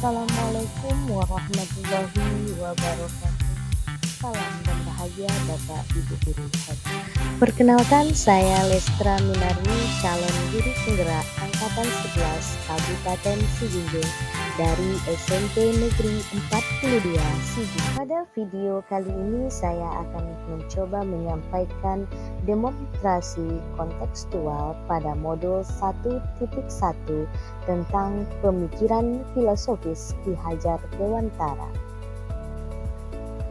Assalamualaikum warahmatullahi wabarakatuh. Salam dan bahagia Bapak Ibu Guru. Perkenalkan, saya Lestra Minarni, calon guru penggerak angkatan 11 Kabupaten Sijunjung dari SMP Negeri 42 Sijunjung. Pada video kali ini saya akan mencoba menyampaikan demonstrasi kontekstual pada modul 1.1 tentang pemikiran filosofis Ki Hajar Dewantara.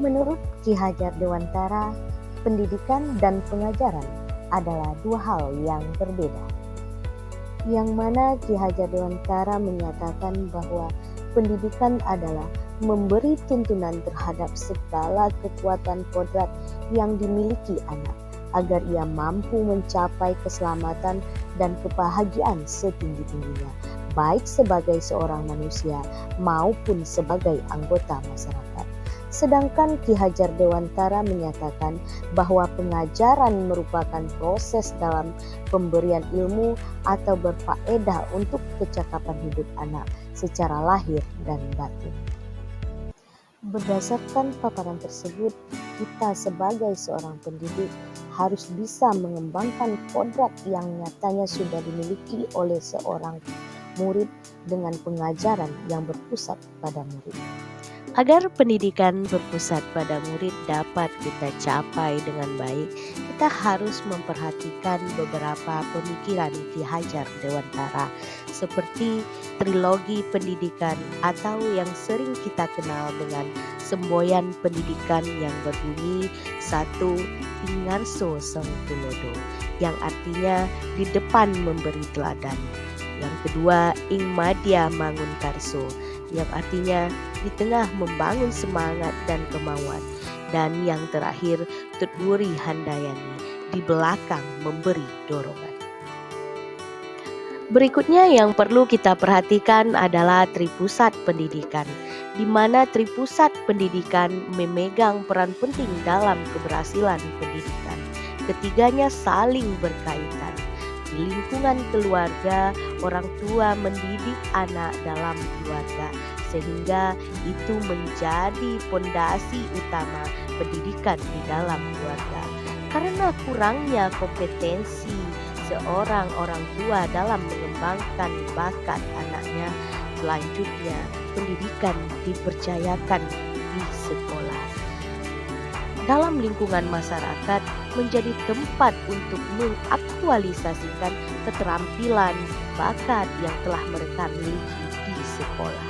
Menurut Ki Hajar Dewantara, pendidikan dan pengajaran adalah dua hal yang berbeda. Yang mana Ki Hajar Dewantara menyatakan bahwa pendidikan adalah memberi tuntunan terhadap segala kekuatan kodrat yang dimiliki anak, agar ia mampu mencapai keselamatan dan kebahagiaan setinggi-tingginya, baik sebagai seorang manusia maupun sebagai anggota masyarakat. Sedangkan Ki Hajar Dewantara menyatakan bahwa pengajaran merupakan proses dalam pemberian ilmu atau berfaedah untuk kecakapan hidup anak secara lahir dan batin. Berdasarkan paparan tersebut, kita sebagai seorang pendidik harus bisa mengembangkan kodrat yang nyatanya sudah dimiliki oleh seorang murid dengan pengajaran yang berpusat pada murid. Agar pendidikan berpusat pada murid dapat kita capai dengan baik, kita harus memperhatikan beberapa pemikiran Ki Hajar Dewantara seperti trilogi pendidikan atau yang sering kita kenal dengan semboyan pendidikan yang berbunyi 1. Ingarso Sang Tulodo, yang artinya di depan memberi teladan. Yang kedua, Ing Madya Mangun Karso, yang artinya di tengah membangun semangat dan kemauan. Dan yang terakhir, Tutwuri Handayani, di belakang memberi dorongan. Berikutnya yang perlu kita perhatikan adalah tripusat pendidikan, di mana tripusat pendidikan memegang peran penting dalam keberhasilan pendidikan. Ketiganya saling berkaitan. Di lingkungan keluarga, orang tua mendidik anak dalam keluarga, sehingga itu menjadi fondasi utama pendidikan di dalam keluarga. Karena kurangnya kompetensi seorang orang tua dalam mengembangkan bakat anaknya, selanjutnya pendidikan dipercayakan di sekolah. Dalam lingkungan masyarakat menjadi tempat untuk mengaktualisasikan keterampilan bakat yang telah mereka miliki di sekolah.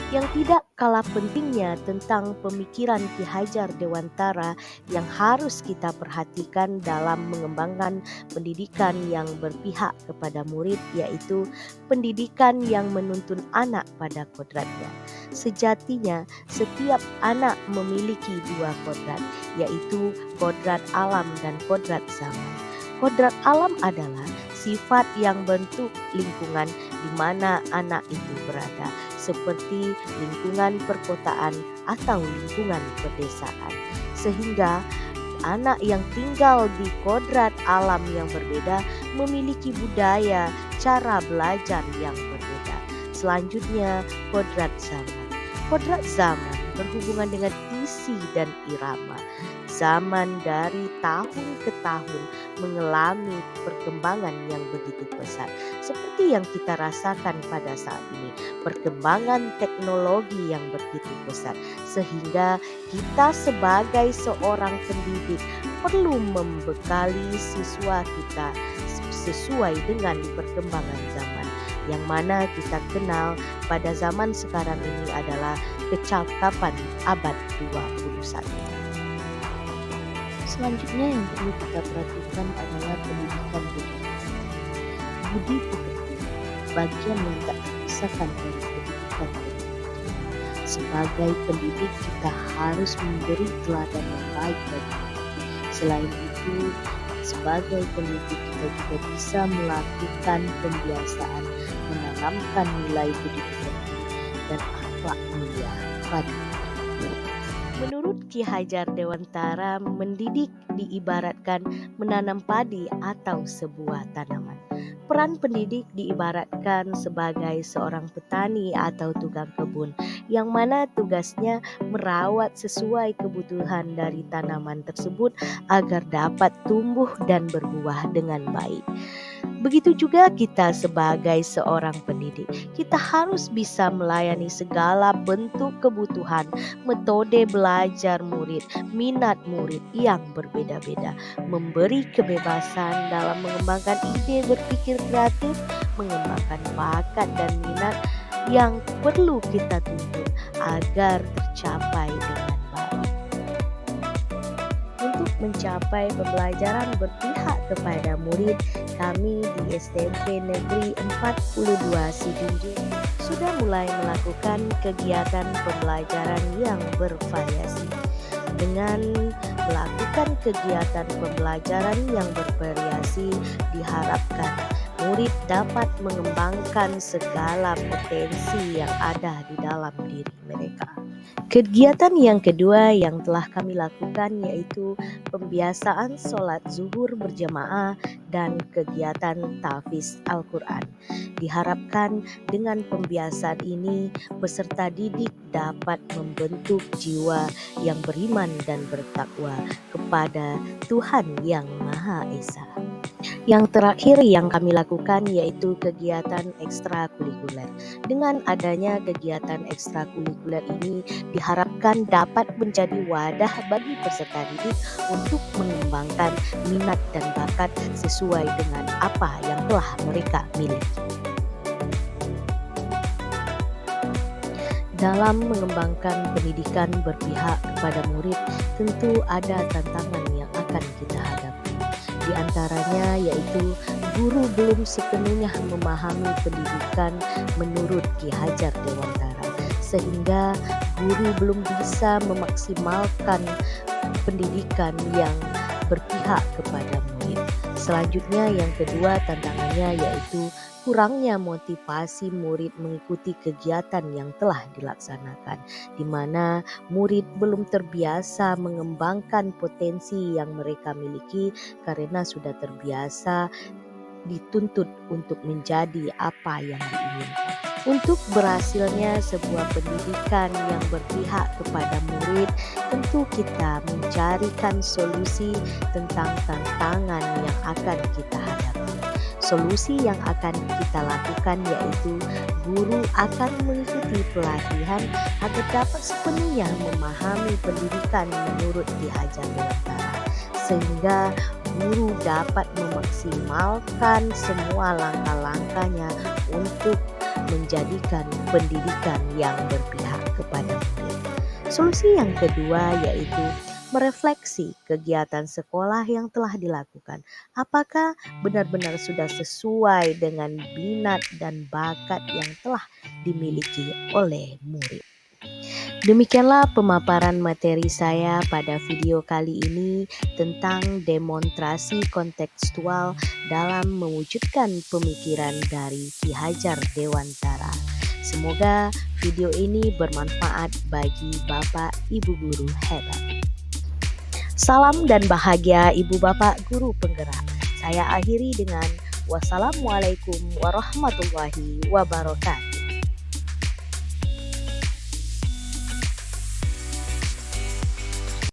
Yang tidak kalah pentingnya tentang pemikiran Ki Hajar Dewantara yang harus kita perhatikan dalam mengembangkan pendidikan yang berpihak kepada murid, yaitu pendidikan yang menuntun anak pada kodratnya. Sejatinya setiap anak memiliki dua kodrat, yaitu kodrat alam dan kodrat zaman. Kodrat alam adalah sifat yang bentuk lingkungan di mana anak itu berada, seperti lingkungan perkotaan atau lingkungan pedesaan. Sehingga anak yang tinggal di kodrat alam yang berbeda memiliki budaya, cara belajar yang berbeda. Selanjutnya, kodrat zaman. Kodrat zaman berhubungan dengan isi dan irama. Zaman dari tahun ke tahun mengalami perkembangan yang begitu pesat. Seperti yang kita rasakan pada saat ini, perkembangan teknologi yang begitu pesat. Sehingga kita sebagai seorang pendidik perlu membekali siswa kita sesuai dengan perkembangan zaman. Yang mana kita kenal pada zaman sekarang ini adalah kecakapan abad 21. Selanjutnya yang perlu kita perhatikan adalah pendidikan budi. Budi pekerti, bagian yang tak terpisahkan dari pendidikan budi. Sebagai pendidik kita harus memberi teladan yang baik bagi kita. Selain itu, sebagai pendidik kita juga bisa melakukan pembiasaan menanamkan nilai budi pekerti dan akhlak mulia pada kita. Menurut Ki Hajar Dewantara, mendidik diibaratkan menanam padi atau sebuah tanaman. Peran pendidik diibaratkan sebagai seorang petani atau tukang kebun, yang mana tugasnya merawat sesuai kebutuhan dari tanaman tersebut agar dapat tumbuh dan berbuah dengan baik. Begitu juga kita sebagai seorang pendidik, kita harus bisa melayani segala bentuk kebutuhan, metode belajar murid, minat murid yang berbeda-beda, memberi kebebasan dalam mengembangkan ide berpikir kreatif, mengembangkan bakat dan minat yang perlu kita tuntun agar tercapai dengan baik. Untuk mencapai pembelajaran berpihak kepada murid, kami di SMP Negeri 42 Sidinjung sudah mulai melakukan kegiatan pembelajaran yang bervariasi. Dengan melakukan kegiatan pembelajaran yang bervariasi, diharapkan murid dapat mengembangkan segala potensi yang ada di dalam diri mereka. Kegiatan yang kedua yang telah kami lakukan yaitu pembiasaan sholat zuhur berjamaah dan kegiatan tahfiz Al-Quran. Diharapkan dengan pembiasaan ini peserta didik dapat membentuk jiwa yang beriman dan bertakwa kepada Tuhan Yang Maha Esa. Yang terakhir yang kami lakukan yaitu kegiatan ekstrakurikuler. Dengan adanya kegiatan ekstrakurikuler ini diharapkan dapat menjadi wadah bagi peserta didik untuk mengembangkan minat dan bakat sesuai dengan apa yang telah mereka miliki. Dalam mengembangkan pendidikan berpihak kepada murid, tentu ada tantangan yang akan kita hadapi. Di antaranya yaitu guru belum sepenuhnya memahami pendidikan menurut Ki Hajar Dewantara, sehingga guru belum bisa memaksimalkan pendidikan yang berpihak kepada murid. Selanjutnya yang kedua tantangannya yaitu kurangnya motivasi murid mengikuti kegiatan yang telah dilaksanakan, di mana murid belum terbiasa mengembangkan potensi yang mereka miliki karena sudah terbiasa dituntut untuk menjadi apa yang diinginkan. Untuk berhasilnya sebuah pendidikan yang berpihak kepada murid, tentu kita mencarikan solusi tentang tantangan yang akan kita hadapi. Solusi yang akan kita lakukan yaitu guru akan mengikuti pelatihan agar dapat sepenuhnya memahami pendidikan menurut Ki Hajar Dewantara, sehingga guru dapat memaksimalkan semua langkah-langkahnya untuk menjadikan pendidikan yang berpihak kepada murid. Solusi yang kedua yaitu merefleksi kegiatan sekolah yang telah dilakukan. Apakah benar-benar sudah sesuai dengan minat dan bakat yang telah dimiliki oleh murid? Demikianlah pemaparan materi saya pada video kali ini tentang demonstrasi kontekstual dalam mewujudkan pemikiran dari Ki Hajar Dewantara. Semoga video ini bermanfaat bagi Bapak Ibu guru hebat. Salam dan bahagia Ibu Bapak Guru Penggerak. Saya akhiri dengan wassalamualaikum warahmatullahi wabarakatuh.